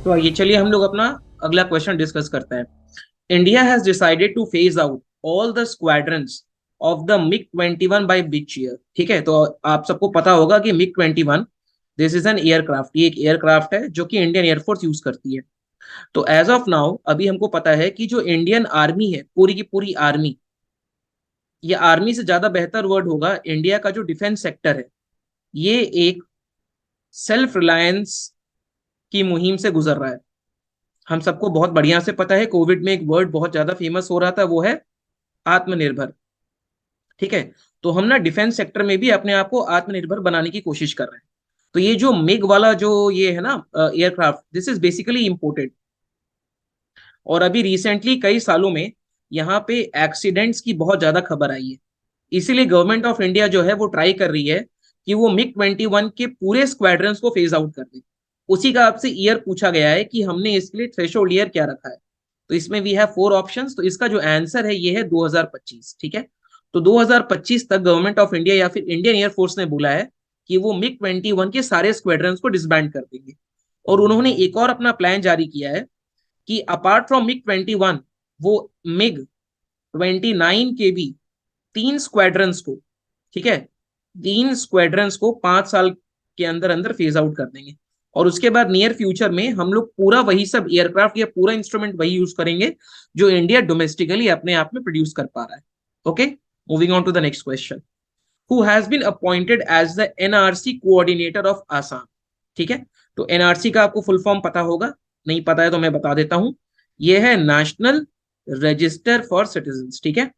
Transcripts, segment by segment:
तो आइए चलिए हम लोग अपना अगला क्वेश्चन डिस्कस करते हैं। India has decided two phase out all the squadrons of the MiG 21 by which year. ठीक है, तो आप सबको पता होगा कि MiG 21 this is an aircraft, ये एक एयरक्राफ्ट है जो कि इंडियन एयरफोर्स यूज करती है। तो एज ऑफ नाउ अभी हमको पता है कि जो इंडियन आर्मी है, पूरी की पूरी आर्मी, ये आर्मी से ज्यादा बेहतर वर्ड होगा, इंडिया का जो डिफेंस सेक्टर है ये एक सेल्फ रिलायंस की मुहिम से गुजर रहा है। हम सबको बहुत बढ़िया से पता है, कोविड में एक वर्ड बहुत ज्यादा फेमस हो रहा था, वो है आत्मनिर्भर। ठीक है, तो हम ना डिफेंस सेक्टर में भी अपने आप को आत्मनिर्भर बनाने की कोशिश कर रहे हैं। तो ये जो मिग वाला जो ये है ना aircraft, this is basically imported. और अभी रिसेंटली कई सालों में यहाँ पे एक्सीडेंट्स की बहुत ज्यादा खबर आई है। इसीलिए गवर्नमेंट ऑफ इंडिया जो है वो ट्राई कर रही है कि वो मिग 21 के पूरे स्क्वाड्रंस को फेज आउट कर दे। उसी का आपसे ईयर पूछा गया है कि हमने इसके लिए थ्रेशोल्ड ईयर क्या रखा है। तो इसमें वी हैव फोर ऑप्शंस, तो इसका जो आंसर है ये है 2025। ठीक है, तो 2025 तक गवर्नमेंट ऑफ इंडिया या फिर इंडियन एयरफोर्स ने बोला है कि वो मिग 21 के सारे स्क्वाड्रंस को डिसबैंड कर देंगे। और उन्होंने एक और अपना प्लान जारी किया है कि अपार्ट फ्रॉम मिग 21 वो मिग 29 के भी तीन स्क्वाड्रंस को, ठीक है, तीन स्क्वाड्रंस को 5 साल के अंदर अंदर फेज आउट कर देंगे। और उसके बाद नियर फ्यूचर में हम लोग पूरा वही सब एयरक्राफ्ट या पूरा इंस्ट्रूमेंट वही यूज करेंगे जो इंडिया डोमेस्टिकली अपने आप में प्रोड्यूस कर पा रहा है। Okay, moving on to the next question. Who has been appointed as the NRC coordinator of Assam. ठीक है, तो एनआरसी का आपको फुल फॉर्म पता होगा, नहीं पता है तो मैं बता देता हूं। यह है नेशनल रजिस्टर फॉर सिटीजन्स। ठीक है,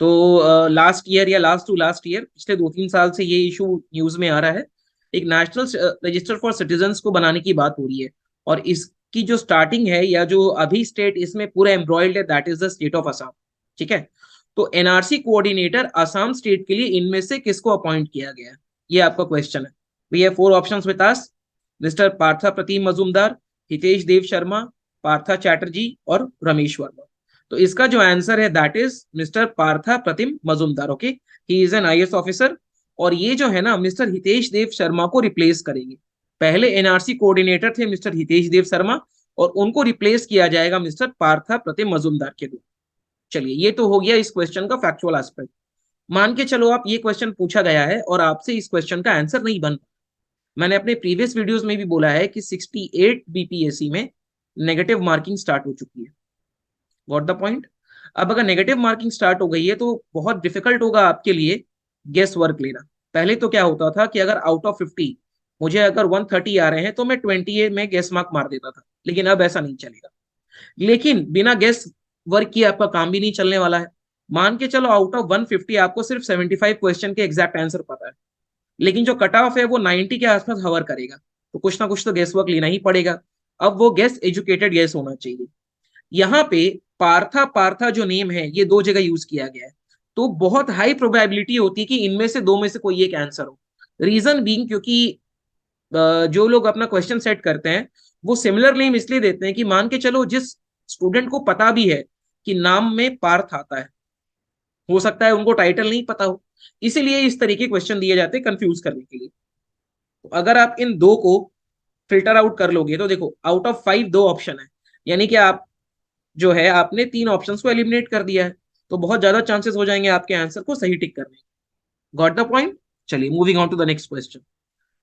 तो लास्ट ईयर या लास्ट टू लास्ट ईयर, पिछले 2-3 साल से ये इशू न्यूज में आ रहा है। एक नेशनल रजिस्टर फॉर सिटीजन्स को बनाने की बात हो रही है। और इसकी जो स्टार्टिंग है या जो अभी स्टेट इसमें पूरा एम्ब्रॉयड है, that is the state of Assam. ठीक है, तो एनआरसी कोऑर्डिनेटर असम स्टेट के लिए इनमें से किसको अपॉइंट किया गया है, ये आपका क्वेश्चन है। We have four options with us: mister Partha Pratim Majumdar, Hitesh Dev Sharma, Partha Chatterjee और रमेश वर्मा। तो इसका जो आंसर है that is mister Partha Pratim Majumdar. Okay, he is an IAS officer. और ये जो है ना मिस्टर हितेश देव शर्मा को रिप्लेस करेंगे। पहले एनआरसी कोऑर्डिनेटर थे मिस्टर हितेश देव शर्मा, और उनको रिप्लेस किया जाएगा मिस्टर पार्था प्रतिम मजूमदार के द्वारा। चलिए, ये तो हो गया इस क्वेश्चन का फैक्चुअल एस्पेक्ट। मान के चलो आप ये क्वेश्चन पूछा गया है और आपसे इस क्वेश्चन का आंसर नहीं बन, मैंने अपने प्रीवियस वीडियोस में भी बोला है कि 68 बीपीएससी में नेगेटिव मार्किंग स्टार्ट हो चुकी है। Got the point. अब अगर नेगेटिव मार्किंग स्टार्ट हो गई है तो बहुत डिफिकल्ट होगा आपके लिए गेस वर्क लेना। पहले तो क्या होता था कि अगर आउट ऑफ 50 मुझे अगर 130 आ रहे हैं तो मैं 20 में गेस मार्क मार देता था, लेकिन अब ऐसा नहीं चलेगा। लेकिन बिना गेस वर्क किए आपका काम भी नहीं चलने वाला है। मान के चलो आउट ऑफ 150 आपको सिर्फ 75 क्वेश्चन के एग्जैक्ट आंसर पता है, लेकिन जो कट ऑफ है वो 90 के आसपास हवर करेगा, तो कुछ ना कुछ तो गेस वर्क लेना ही पड़ेगा। अब वो गेस एजुकेटेड गेस होना चाहिए। यहाँ पे पार्था पार्था जो नेम है ये दो जगह यूज किया गया है, तो बहुत हाई प्रोबेबिलिटी होती है कि इनमें से दो में से कोई एक आंसर हो। रीजन बीइंग क्योंकि जो लोग अपना क्वेश्चन सेट करते हैं वो सिमिलर नेम इसलिए देते हैं कि मान के चलो जिस स्टूडेंट को पता भी है कि नाम में पार्थ आता है, हो सकता है उनको टाइटल नहीं पता हो, इसीलिए इस तरीके क्वेश्चन दिए जाते हैं कंफ्यूज करने के लिए। तो अगर आप इन दो को फिल्टर आउट कर लोगे तो देखो आउट ऑफ 5 दो ऑप्शन है, यानी कि आप जो है आपने तीन ऑप्शंस को एलिमिनेट कर दिया है, तो बहुत ज्यादा चांसेस हो जाएंगे आपके आंसर को सही टिक करने। Got the point. चलिए, moving on to the next question.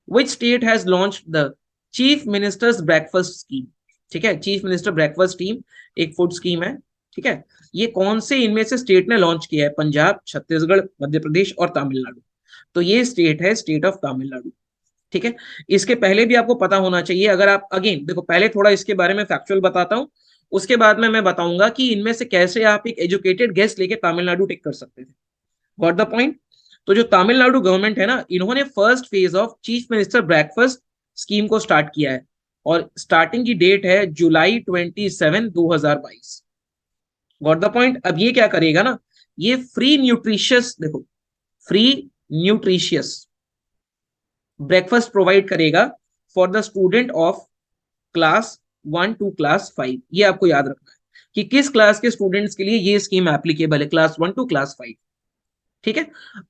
Which state has launched the chief minister's breakfast scheme. ठीक है, चीफ मिनिस्टर ब्रेकफास्ट स्कीम एक फूड स्कीम है। ठीक है, ये कौन से इनमें से स्टेट ने लॉन्च किया है? पंजाब, छत्तीसगढ़, मध्य प्रदेश और तमिलनाडु। तो ये स्टेट है स्टेट ऑफ तमिलनाडु। ठीक है, इसके पहले भी आपको पता होना चाहिए। अगर आप अगेन देखो, पहले थोड़ा इसके बारे में फैक्चुअल बताता हूं, उसके बाद में मैं बताऊंगा कि इनमें से कैसे आप एक एजुकेटेड गेस लेके तमिलनाडु टिक कर सकते थे। Got the point. तो जो तमिलनाडु गवर्नमेंट है ना, इन्होंने first phase of chief minister breakfast scheme को स्टार्ट किया है, और स्टार्टिंग की डेट है जुलाई 27, 2022। Got the point. अब ये क्या करेगा ना, ये फ्री न्यूट्रिशियस, देखो, फ्री न्यूट्रिशियस ब्रेकफास्ट प्रोवाइड करेगा for the student of class 1 to class 5। ये आपको याद रखना है कि किस क्लास के स्टूडेंट्स के लिए ये स्कीम एप्लीकेबल है, क्लास 1 to क्लास 5। ठीक है,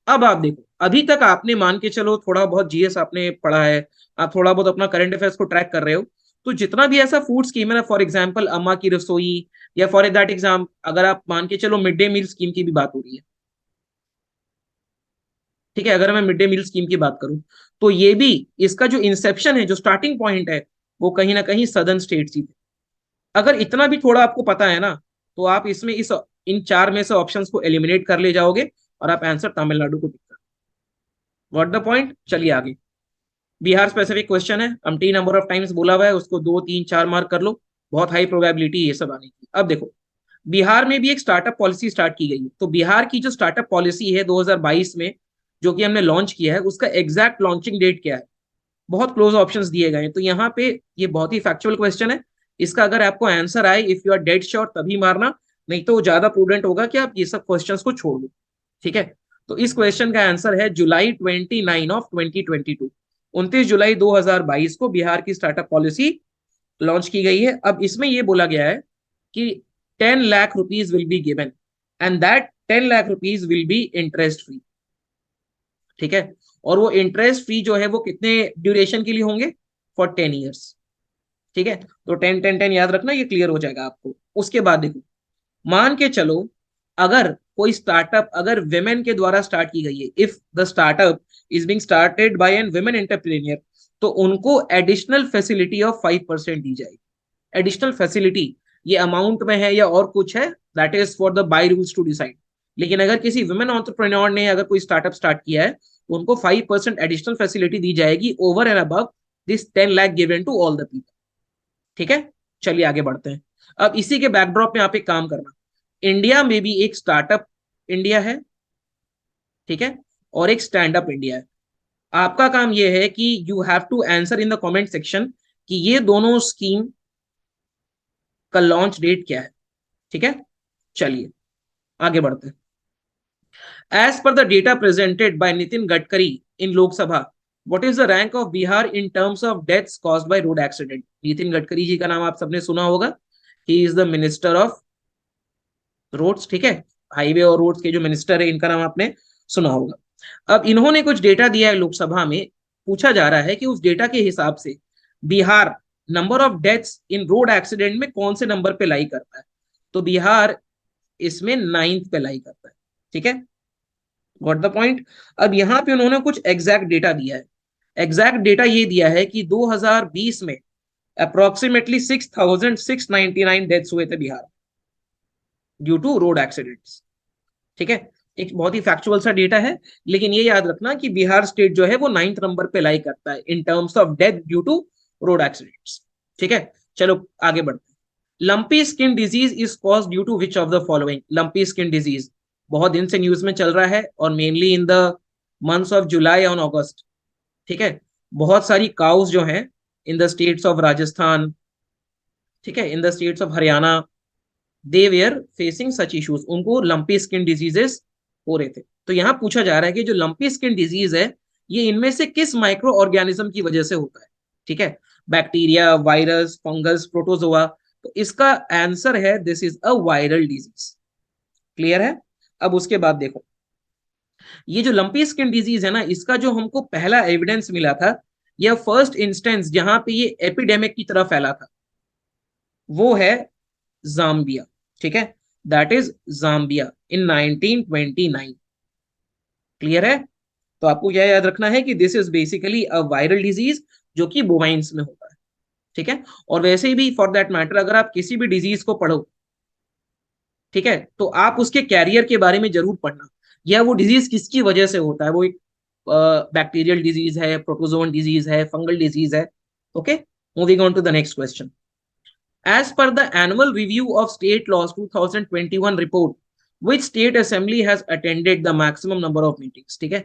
अब आप देखो, अभी तक आपने मान के चलो थोड़ा बहुत जीएस आपने पढ़ा है, आप थोड़ा बहुत अपना करंट अफेयर्स को ट्रैक कर रहे हो, तो जितना भी ऐसा फूड स्कीम है ना, फॉर एग्जाम्पल अम्मा की रसोई, या फॉर दैट एग्जाम अगर आप मान के चलो मिड डे मील स्कीम की भी बात हो रही है, ठीक है, अगर मैं मिड डे मील स्कीम की बात करूं, तो ये भी, इसका जो इंसेप्शन है, जो स्टार्टिंग पॉइंट है, वो कहीं ना कहीं सदर्न स्टेट्स ही थे। अगर इतना भी थोड़ा आपको पता है ना, तो आप इसमें इस इन चार में से ऑप्शंस को एलिमिनेट कर ले जाओगे और आप आंसर तमिलनाडु को पिक कर। व्हाट द पॉइंट, चलिए आगे। बिहार स्पेसिफिक क्वेश्चन है, अमटी नंबर ऑफ टाइम्स बोला हुआ है, उसको 2 3 4 मार्क कर लो, बहुत हाई प्रोबेबिलिटी ये सब आने की। अब देखो, बिहार में भी एक स्टार्टअप पॉलिसी स्टार्ट की गई है। तो बिहार की जो स्टार्टअप पॉलिसी है 2022 में, जो कि हमने लॉन्च किया है, उसका एग्जैक्ट लॉन्चिंग डेट क्या है? बहुत क्लोज ऑप्शंस दिए गए हैं। तो यहाँ पे ये बहुत ही फैक्चुअल क्वेश्चन है। इसका अगर आपको आंसर आए, if you are dead sure तभी मारना, नहीं तो ज्यादा प्रूडेंट होगा कि आप ये सब क्वेश्चंस को छोड़ दो। ठीक है, तो इस क्वेश्चन का आंसर है जुलाई 29 ऑफ 2022। 29 जुलाई 2022 को बिहार की स्टार्टअप पॉलिसी लॉन्च की गई है। अब इसमें यह बोला गया है कि 10 lakh rupees will be given, and that 10 lakh rupees will be interest free. ठीक है, और वो इंटरेस्ट फ्री जो है वो कितने ड्यूरेशन के लिए होंगे? For 10 years. ठीक है, तो 10 10 10 याद रखना, ये क्लियर हो जाएगा आपको। उसके बाद देखो, मान के चलो अगर कोई स्टार्टअप अगर विमेन के द्वारा स्टार्ट की गई है, if the startup is being started by an women entrepreneur, तो उनको एडिशनल फैसिलिटी ऑफ 5% दी जाएगी। एडिशनल फैसिलिटी ये अमाउंट में है या और कुछ है, that is for the by rules to decide. लेकिन अगर किसी वुमेन एंटरप्रेन्योर ने अगर कोई स्टार्टअप स्टार्ट किया है, तो उनको 5% एडिशनल फैसिलिटी दी जाएगी over and above this 10 lakh given to all the people. ठीक है, चलिए आगे बढ़ते हैं। अब इसी के बैकड्रॉप में आप एक काम करना, इंडिया में भी एक स्टार्टअप इंडिया है, ठीक है, और एक स्टैंड अप इंडिया है। आपका काम यह है कि you have to answer in the comment section कि ये दोनों स्कीम का लॉन्च डेट क्या है। ठीक है, चलिए आगे बढ़ते हैं। As per the data presented by Nitin Gadkari in Lok Sabha, what is the rank of Bihar in terms of deaths caused by road accident? Nitin Gadkari ji का नाम आप सबने सुना होगा, he is the minister of roads. ठीक है, हाईवे और रोड्स के जो मिनिस्टर है, इनका नाम आपने सुना होगा। अब इन्होंने कुछ डेटा दिया है लोकसभा में, पूछा जा रहा है कि उस डेटा के हिसाब से Bihar number of deaths in road accident में कौन से नंबर पे लाई करता है। तो बिहार इसमें 9th पे लाई करता है। ठीक है, व्हाट द पॉइंट। अब यहाँ पे उन्होंने कुछ एग्जैक्ट डेटा दिया है। एग्जैक्ट डेटा ये दिया है कि 2020 में अप्रोक्सीमेटली 6,699 डेथ्स हुए थे Bihar due to road accidents. ठीक है, एक बहुत ही फैक्चुअल सा डेटा है, लेकिन ये याद रखना कि बिहार स्टेट जो है वो 9th नंबर पे लाई करता है in terms of death due to road accidents. ठीक है, चलो आगे बढ़ते हैं। Lumpy skin disease is cause due to which of the following? Lumpy skin disease बहुत दिन से न्यूज में चल रहा है, और mainly in the months of July और अगस्त। ठीक है, बहुत सारी काउस जो हैं in the states of Rajasthan, ठीक है, in the states of Haryana, they where facing such issues, उनको लंपी स्किन डिजीजेस हो रहे थे। तो यहाँ पूछा जा रहा है कि जो लंपी स्किन डिजीज है, ये इनमें से किस माइक्रो ऑर्गेनिज्म की वजह से होता है? ठीक है, बैक्टीरिया, वायरस, फंगस, प्रोटोजोआ। तो इसका आंसर है this is a viral disease. Clear है? अब उसके बाद देखो, ये जो लंपी स्किन डिजीज है ना, इसका जो हमको पहला एविडेंस मिला था, या फर्स्ट इंस्टेंस जहां पे ये एपिडेमिक की तरह फैला था, वो है जाम्बिया। ठीक है, that is Zambia in 1929। Clear है? तो आपको क्या याद रखना है कि this is basically a viral disease जो कि बोवाइंस में होता है। ठीक है, और वैसे भी फॉर दैट मैटर अगर आप किसी भी डिजीज को पढ़ो, ठीक है, तो आप उसके कैरियर के बारे में जरूर पढ़ना, या वो डिजीज किसकी वजह से होता है। वो एक बैक्टीरियल डिजीज है, प्रोटोजोन डिजीज है, फंगल डिजीज है। Okay, moving on to the next question. As per the annual review of state laws 2021 report, which state assembly has attended the maximum number of meetings? ठीक है,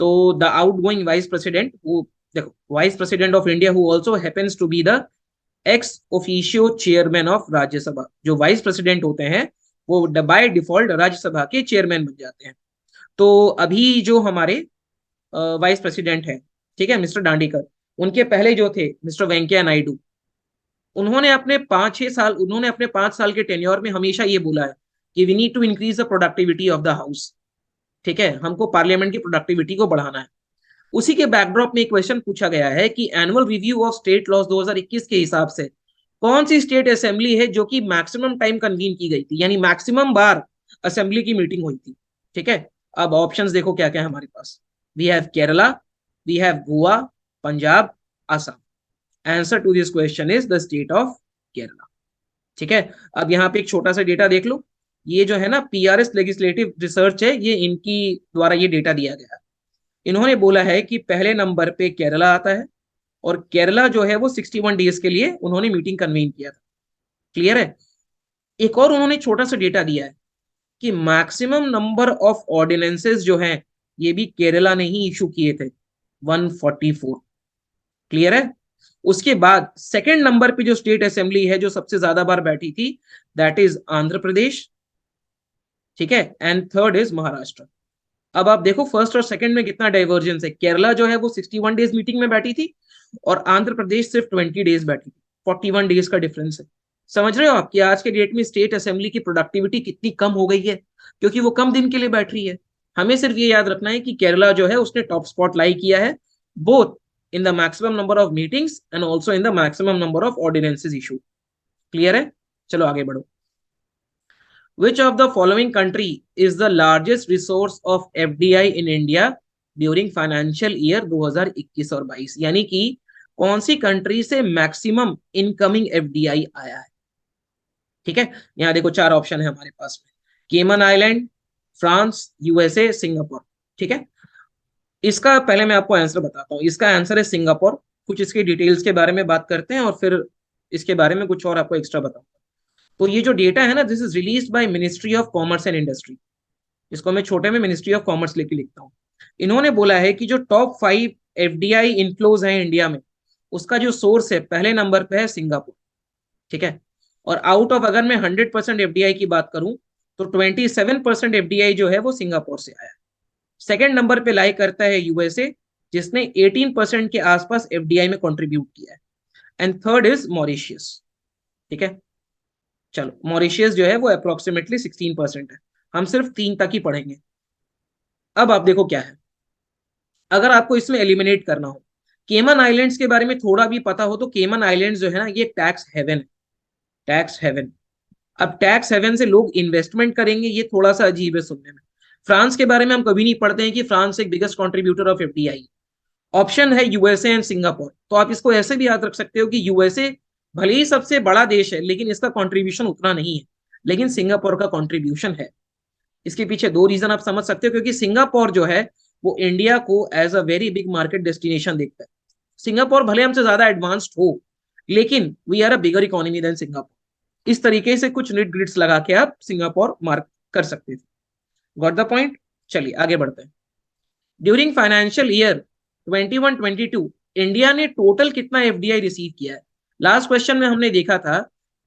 तो the outgoing vice president who, देखो, vice president of India who also happens to be the ex officio chairman of Rajya Sabha, जो vice president होते हैं वो by default Rajya Sabha के chairman बन जाते हैं। तो अभी जो हमारे वाइस प्रेसिडेंट है, ठीक है, मिस्टर दांडीकर, उनके पहले जो थे मिस्टर वेंकैया नायडू, उन्होंने अपने 5 साल के टेन्योर में हमेशा ये बोला है कि we need to increase the productivity of the house. ठीक है, हमको पार्लियामेंट की प्रोडक्टिविटी को बढ़ाना है। उसी के बैकड्रॉप में एक क्वेश्चन पूछा गया है कि annual review of state laws 2021 के हिसाब से कौन सी स्टेट असेंबली है जो कि मैक्सिमम टाइम कन्वीन की गई थी, यानी मैक्सिमम बार असेंबली की मीटिंग हुई थी। ठीक है, अब ऑप्शंस देखो क्या क्या है हमारे पास। We have Kerala, we have Goa, Punjab, Assam. Answer to this question is the state of Kerala. ठीक है, अब यहाँ पे एक छोटा सा डेटा देख लो। ये जो है ना पीआरएस लेजिस्लेटिव रिसर्च है, ये इनकी द्वारा ये डेटा दिया गया है। इन्होंने बोला है कि पहले नंबर पे केरला आता है, और केरला जो है वो 61 डेज के लिए उन्होंने मीटिंग कन्वीन किया था। क्लियर है। एक और उन्होंने छोटा सा डेटा दिया है कि मैक्सिमम नंबर ऑफ ऑर्डिनेंसेस जो हैं ये भी केरला ने ही इशू किए थे, 144। क्लियर है। उसके बाद सेकंड नंबर पे जो स्टेट असेंबली है जो सबसे ज्यादा बार बैठी थी, दैट इज आंध्र प्रदेश। ठीक है, एंड थर्ड इज महाराष्ट्र। अब आप देखो फर्स्ट और सेकंड में कितना डाइवर्जेंस है। केरला जो है वो 61 डेज मीटिंग में बैठी थी, और आंध्र प्रदेश सिर्फ 20 डेज बैठी थी। 41 डेज का डिफरेंस है। समझ रहे हो आप कि आज के डेट में स्टेट असेंबली की प्रोडक्टिविटी कितनी कम हो गई है, क्योंकि वो कम दिन के लिए बैठ रही है। हमें सिर्फ ये याद रखना है कि केरला जो है उसने टॉप स्पॉट लाई किया है, both in the maximum number of meetings and also in the maximum number of ordinances issue. Clear है। चलो आगे बढ़ो। Which of the following country is the largest resource of FDI in India during financial year 2021 और 22? यानी कि कौन सी country से maximum incoming FDI आया है। ठीक है, यहाँ देखो चार ऑप्शन है हमारे पास में। केमन आइलैंड, फ्रांस, यूएसए, सिंगापुर। ठीक है, इसका पहले मैं आपको आंसर बताता हूँ। इसका आंसर है सिंगापुर। कुछ इसके डिटेल्स के बारे में बात करते हैं और फिर इसके बारे में कुछ और आपको एक्स्ट्रा बताऊंगा। तो ये जो डेटा है ना, this is released by ministry of commerce and industry. इसको मैं छोटे में मिनिस्ट्री ऑफ कॉमर्स लेके लिखता हूँ। इन्होंने बोला है कि जो टॉप 5 एफडीआई इनफ्लोज हैं इंडिया में, उसका जो सोर्स है पहले नंबर पे है सिंगापुर। ठीक है, और आउट ऑफ अगर मैं 100% एफडीआई की बात करूं तो 27% एफडीआई जो है वो सिंगापुर से आया है। सेकेंड नंबर पे लाई करता है यूएसए, जिसने 18% के आसपास एफडीआई में कंट्रीब्यूट किया है। And third is Mauritius. ठीक है, चलो मॉरिशियस जो है वो अप्रोक्सीमेटली 16% है। हम सिर्फ 3 तक ही पढ़ेंगे। अब आप देखो क्या है, अगर आपको इसमें एलिमिनेट करना हो, केमन आइलैंड्स के बारे में थोड़ा भी पता हो तो केमन आइलैंड्स जो है ना ये टैक्स हेवन है। Tax haven. अब टैक्स हेवन से लोग इन्वेस्टमेंट करेंगे, ये थोड़ा सा अजीब है सुनने में। फ्रांस के बारे में हम कभी नहीं पढ़ते हैं कि फ्रांस एक biggest contributor of FDI. Option है यूएसए एंड सिंगापुर। तो आप इसको ऐसे भी याद रख सकते हो कि यूएसए भले ही सबसे बड़ा देश है लेकिन इसका कंट्रीब्यूशन उतना नहीं है, लेकिन सिंगापुर का कंट्रीब्यूशन है। इसके पीछे दो रीजन आप समझ सकते हो, क्योंकि सिंगापुर जो है वो इंडिया को as a very big market destination देखता है। सिंगापुर भले हमसे ज्यादा एडवांस्ड हो, लेकिन we are a bigger economy than Singapore. इस तरीके से कुछ निट ग्रिड्स लगा के आप सिंगापुर मार्क कर सकते थे। Got the point. चलिए आगे बढ़ते हैं। ड्यूरिंग फाइनेंशियल ईयर 21-22 इंडिया ने टोटल कितना एफडीआई रिसीव किया है। लास्ट क्वेश्चन में हमने देखा था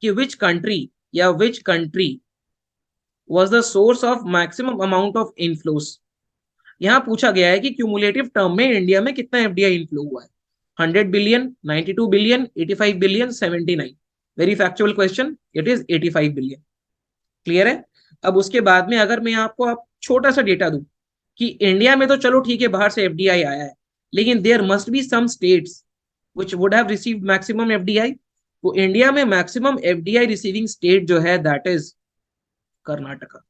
कि विच कंट्री या which country was the source of maximum amount of inflows। यहां पूछा गया है कि क्यूमुलेटिव टर्म में इंडिया में कितना एफडीआई इनफ्लो हुआ है। 100 billion, 92 billion, 85 billion, 79। Very factual question, it is 85 billion. Clear है। अब उसके बाद में अगर मैं आपको आप छोटा सा डेटा दूं कि इंडिया में तो चलो ठीक है बाहर से एफडीआई आया है, लेकिन there must be some states which would have received maximum FDI. तो इंडिया में मैक्सिमम एफडीआई रिसीविंग स्टेट जो है दैट इज कर्नाटका।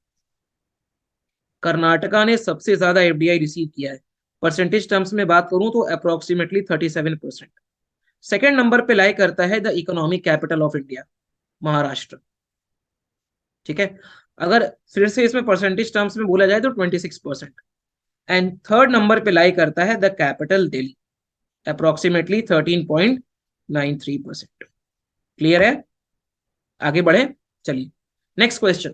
कर्नाटका ने सबसे ज्यादा एफडीआई रिसीव किया है। परसेंटेज टर्म्स में बात करूं तो अप्रोक्सीमेटली 37%। सेकेंड नंबर पे लाई करता है the economic capital of India, Maharashtra. ठीक है, अगर फिर से इसमें परसेंटेज टर्म्स में बोला जाए तो 26%। एंड थर्ड नंबर पे लाई करता है the capital Delhi, approximately 13.93%। Clear है। आगे बढ़े। चलिए next question.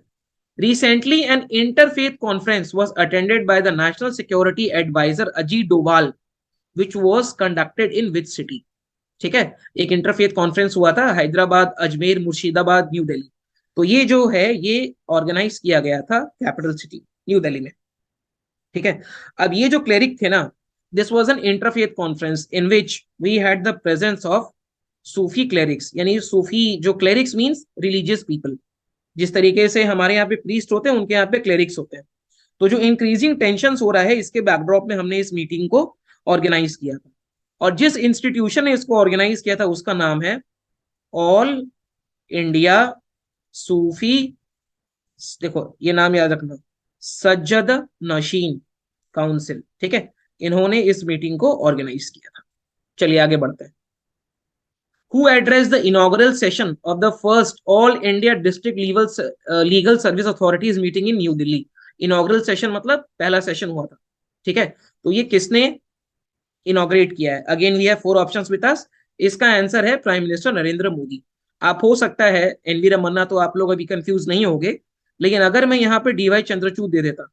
Recently, an interfaith conference was attended by the National Security Advisor Ajit Doval, which was conducted in which city? ठीक है, एक इंटरफेथ कॉन्फ्रेंस हुआ था हैदराबाद, अजमेर, मुर्शिदाबाद, न्यू दिल्ली। तो ये जो है ये ऑर्गेनाइज किया गया था कैपिटल सिटी न्यू दिल्ली में। ठीक है, अब ये जो क्लेरिक थे ना, this was an interfaith conference in which we had the presence of Sufi clerics. यानी सूफी जो क्लेरिक्स मींस रिलीजियस पीपल, जिस तरीके से हमारे यहाँ पे प्रीस्ट होते हैं उनके यहाँ पे क्लेरिक्स होते हैं। तो जो इंक्रीजिंग टेंशन हो रहा है इसके बैकड्रॉप में हमने इस मीटिंग को ऑर्गेनाइज किया था। और जिस इंस्टीट्यूशन ने इसको ऑर्गेनाइज किया था उसका नाम है ऑल इंडिया सूफी, देखो ये नाम याद रखना, सज्जद नशीन काउंसिल, ठीक है, इन्होंने इस मीटिंग को ऑर्गेनाइज किया था। चलिए आगे बढ़ते हैं। Who addressed the inaugural session of the first All India District Legal Service Authorities meeting in New Delhi? Inaugural session मतलब पहला सेशन हुआ था, ठीक है, तो ये किसने इनॉग्रेट किया है? Again we have four options with us. इसका आंसर है प्राइम मिनिस्टर नरेंद्र मोदी। आप हो सकता है एनवी रमन्ना तो आप लोग अभी कंफ्यूज नहीं होंगे, लेकिन अगर मैं यहाँ पे डीवाई चंद्रचूड़ दे देता,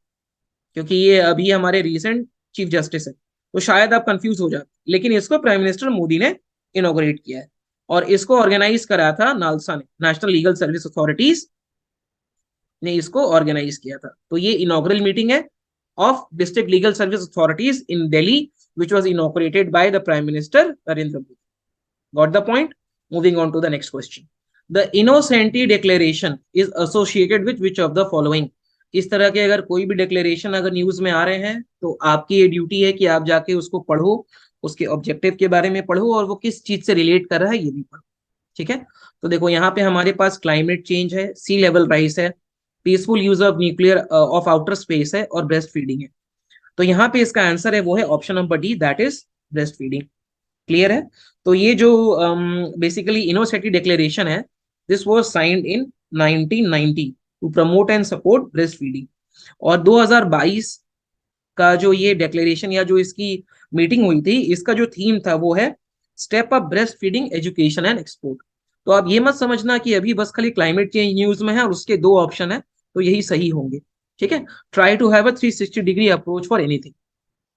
क्योंकि ये अभी हमारे रिसेंट चीफ जस्टिस है, तो शायद आप कंफ्यूज हो जाते, लेकिन इसको प्राइम मिनिस्टर मोदी ने इनॉग्रेट किया है। और इसको ऑर्गेनाइज करा था नालसा ने, नेशनल लीगल सर्विस अथॉरिटीज ने इसको ऑर्गेनाइज किया था। तो ये इनॉग्रल मीटिंग है of district legal service authorities in Delhi which was inaugurated by the Prime Minister Narendra Modi. Got the point? Moving on to the next question. The Innocenti Declaration is associated with which of the following? इस तरह के अगर कोई भी declaration अगर news में आ रहे हैं तो आपकी ये ड्यूटी है कि आप जाके उसको पढ़ो, उसके ऑब्जेक्टिव के बारे में पढ़ो और वो किस चीज से रिलेट कर रहा है ये भी पढ़ो, ठीक है। तो देखो यहाँ पे हमारे पास क्लाइमेट चेंज है, सी लेवल राइज है, peaceful use of nuclear of outer space है और ब्रेस्ट फीडिंग है। तो यहाँ पे इसका आंसर है वो है option number D, that is breast feeding. Clear है? तो ये जो बेसिकली इनोसेटी डिक्लेरेशन है, this was signed in 1990 to promote and support breast feeding. और 2022 का जो ये डिक्लेरेशन या जो इसकी मीटिंग हुई थी, इसका जो थीम था वो है step up breast feeding education and export. तो आप ये मत समझना कि अभी बस खाली क्लाइमेट चेंज न्यूज में है और उसके दो ऑप्शन है तो यही सही होंगे, ठीक है। Try to have a 360 degree approach for anything.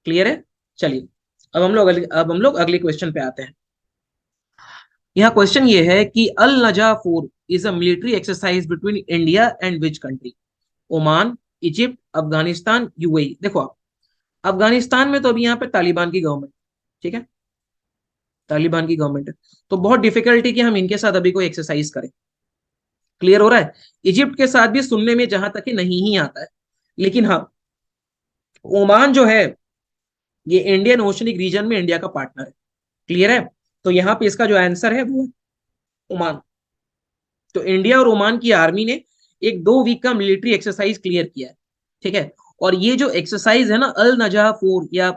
Clear है? चलिए अब हम लोग अगले क्वेश्चन पे आते हैं। यहाँ क्वेश्चन ये है कि अल नजा 4 is a military exercise between India and which country? Oman, Egypt, Afghanistan, UAE. देखो आप, अफगानिस्तान में तो अभी यहाँ पे तालिबान की गवर्नमेंट, ठीक है, तालिबान की गवर्नमेंट है, तो बहुत डिफिकल्टी कि हम इनके साथ अभी कोई एक्सरसाइज करें। क्लियर हो रहा है? इजिप्ट के साथ भी सुनने में जहां तक कि नहीं ही आता है, लेकिन हाँ ओमान जो है ये इंडियन ओशनिक रीजन में इंडिया का पार्टनर है। क्लियर है? तो यहाँ पे इसका जो आंसर है वो है ओमान। तो इंडिया और ओमान की आर्मी ने एक 2 वीक का मिलिट्री एक्सरसाइज क्लियर किया है, ठीक है। और ये जो एक्सरसाइज है ना अल नजह 4, या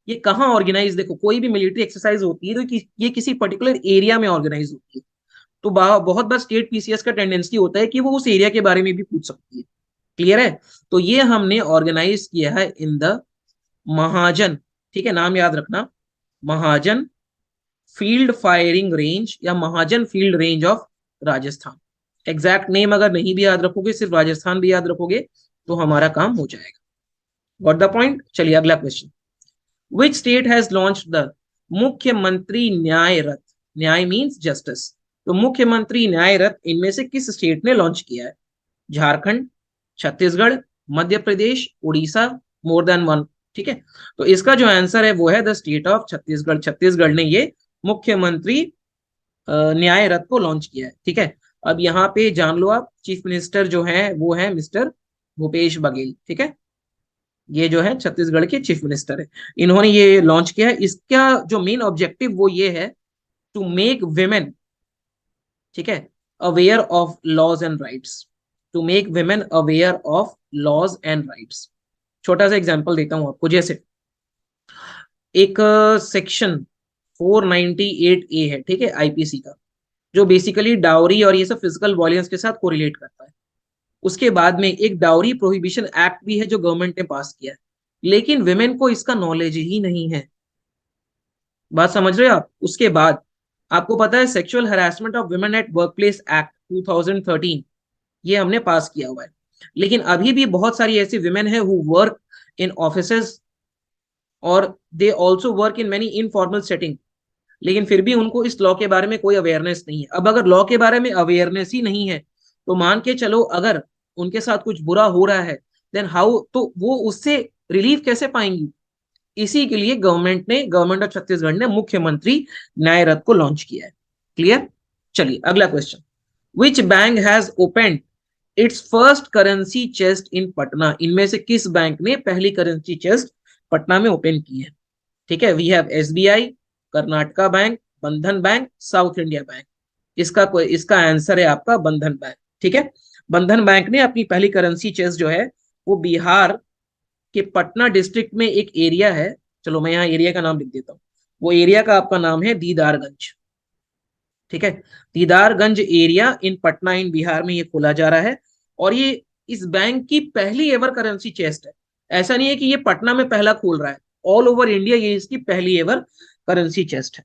ये कहाँ ऑर्गेनाइज, देखो कोई भी मिलिट्री एक्सरसाइज होती है तो ये किसी पर्टिकुलर एरिया में ऑर्गेनाइज होती है। तो बहुत बार स्टेट पीसीएस का टेंडेंसी होता है कि वो उस एरिया के बारे में भी पूछ सकती है। क्लियर है? तो ये हमने ऑर्गेनाइज किया है इन द महाजन, ठीक है, नाम याद रखना, महाजन फील्ड फायरिंग रेंज या Mahajan field range of Rajasthan. Exact name अगर नहीं भी याद रखोगे, सिर्फ राजस्थान भी याद रखोगे तो हमारा काम हो जाएगा। Got the point? चलिए अगला क्वेश्चन। Which state has launched the मुख्यमंत्री न्याय रथ? न्याय मीन्स जस्टिस, तो मुख्यमंत्री न्याय रथ इनमें से किस स्टेट ने लॉन्च किया है? Jharkhand, Chhattisgarh, Madhya Pradesh, Orissa, more than one, ठीक है। तो इसका जो आंसर है वो है the state of Chhattisgarh. Chhattisgarh ने ये मुख्यमंत्री न्याय रथ को लॉन्च किया है, ठीक है। अब यहाँ पे जान लो आप, चीफ मिनिस्टर जो है वो है मिस्टर भूपेश बघेल, ठीक है, ये जो है छत्तीसगढ़ के चीफ मिनिस्टर है, इन्होंने ये लॉन्च किया है। इसका जो मेन ऑब्जेक्टिव वो ये है टू मेक विमेन, ठीक है, aware of laws and rights, to make women aware of laws and rights. छोटा सा एग्जांपल देता हूं आपको, जैसे एक सेक्शन 498A है, ठीक है, आईपीसी का, जो बेसिकली डाउरी और ये सब फिजिकल वायलेंस के साथ कोरिलेट करता है। उसके बाद में एक डाउरी प्रोहिबिशन एक्ट भी है जो गवर्नमेंट ने पास किया है, लेकिन विमेन को इसका नॉलेज ही नहीं है। बात समझ रहे हो आप? उसके बाद आपको पता है sexual harassment of women at workplace act 2013, ये हमने पास किया हुआ है, लेकिन अभी भी बहुत सारी ऐसी विमेन है हु वर्क इन ऑफिसेज और they also work in many informal setting, लेकिन फिर भी उनको इस लॉ के बारे में कोई अवेयरनेस नहीं है। अब अगर लॉ के बारे में अवेयरनेस ही नहीं है तो मान के चलो अगर उनके साथ कुछ बुरा हो रहा है, देन हाउ, तो वो उससे रिलीफ कैसे पाएंगी? इसी के लिए गवर्नमेंट ऑफ छत्तीसगढ़ ने मुख्यमंत्री न्याय रथ को लॉन्च किया है। क्लियर? चलिए अगला क्वेश्चन। Which bank has open its first currency chest in Patna? इनमें से किस बैंक ने पहली करेंसी चेस्ट पटना में ओपन की है? ठीक है, we have SBI, Karnataka bank, Bandhan bank, South India bank. इसका आंसर है आपका बंधन बैंक। ठीक है, बंधन बैंक ने अपनी पहली करेंसी चेस जो है वो बिहार के पटना डिस्ट्रिक्ट में एक एरिया है, चलो मैं यहाँ एरिया का नाम लिख देता हूँ, वो एरिया का आपका नाम है दीदारगंज। ठीक है, दीदारगंज एरिया इन पटना इन बिहार में ये खोला जा रहा है। और ये इस बैंक की पहली एवर करेंसी चेस्ट है। ऐसा नहीं है कि ये पटना में पहला खोल रहा है, ऑल ओवर इंडिया ये इसकी पहली एवर करेंसी चेस्ट है।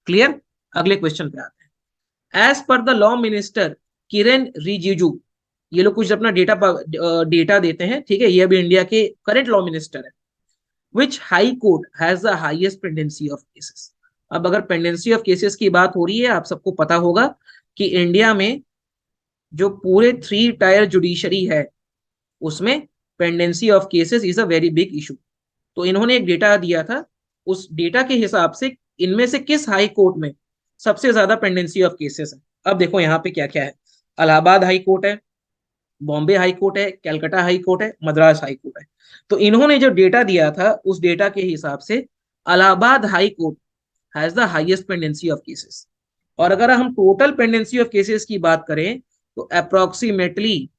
क्लियर। अगले क्वेश्चन पे आते हैं। As per the law minister Kiren Rijiju, ये लोग कुछ अपना डेटा देते हैं, ठीक है, ये अभी इंडिया के करंट लॉ मिनिस्टर है। Which high court has the highest pendency of cases. अब अगर पेंडेंसी ऑफ केसेस की बात हो रही है, आप सबको पता होगा कि इंडिया में जो पूरे 3 टायर जुडिशरी है उसमें pendency of cases is a very big issue. तो इन्होंने एक डेटा दिया था, उस डेटा के हिसाब से इनमें से किस हाई कोर्ट में सबसे ज्यादा पेंडेंसी ऑफ केसेस है। अब देखो यहाँ पे क्या क्या है, इलाहाबाद हाई कोर्ट है, बॉम्बे हाई कोर्ट है, कैलकाटा हाई कोर्ट है, मद्रास हाई कोर्ट है। तो इन्होंने जो डेटा दिया था उस डेटा के हिसाब से Allahabad high court has the highest pendency of cases. और अगर हम टोटल पेंडेंसी ऑफ केसेस की बात करें तो अप्रोक्सीमेटली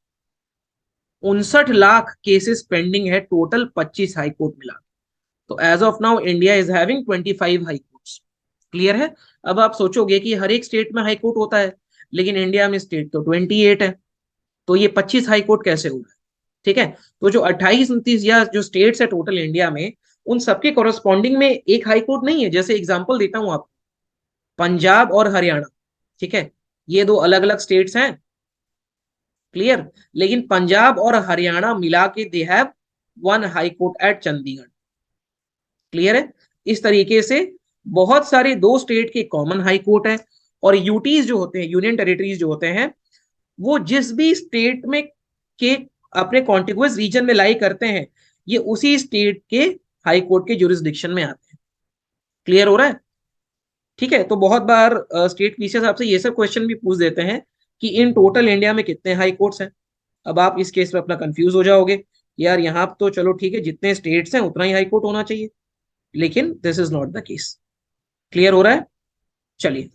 59 लाख केसेस पेंडिंग है टोटल 25 हाई कोर्ट मिला। तो as of now India is having 25 high courts. Clear है। अब आप सोचोगे कि हर एक स्टेट में हाई कोर्ट होता है, लेकिन इंडिया में स्टेट तो 28 है, तो ये 25 हाई कोर्ट कैसे हो रहा है। ठीक है, तो जो 28-29 या जो स्टेट्स है टोटल इंडिया में, उन सबके कोरस्पॉन्डिंग में एक हाई कोर्ट नहीं है। जैसे एग्जांपल देता हूं आपको, पंजाब और हरियाणा, ठीक है, ये दो अलग अलग स्टेट्स हैं। क्लियर। लेकिन पंजाब और हरियाणा मिला के they have 1 high court at Chandigarh. Clear है। इस तरीके से बहुत सारे 2 स्टेट के कॉमन हाई कोर्ट है। और यूटीज जो होते हैं, यूनियन टेरिटरीज जो होते हैं, वो जिस भी स्टेट में के अपने कॉन्टिगुअस रीजन में लाई करते हैं, ये उसी स्टेट के हाई कोर्ट के जुरिस्डिक्शन में आते हैं। क्लियर हो रहा है। ठीक है, तो बहुत बार स्टेट पीसीएस आपसे ये सब क्वेश्चन भी पूछ देते हैं कि इन टोटल इंडिया में कितने हाई कोर्ट्स हैं। अब आप इस केस में अपना कंफ्यूज हो जाओगे, यार यहाँ तो चलो ठीक है, जितने स्टेट्स हैं उतना ही हाई कोर्ट होना चाहिए, लेकिन this is not the case. Clear हो रहा है। चलिए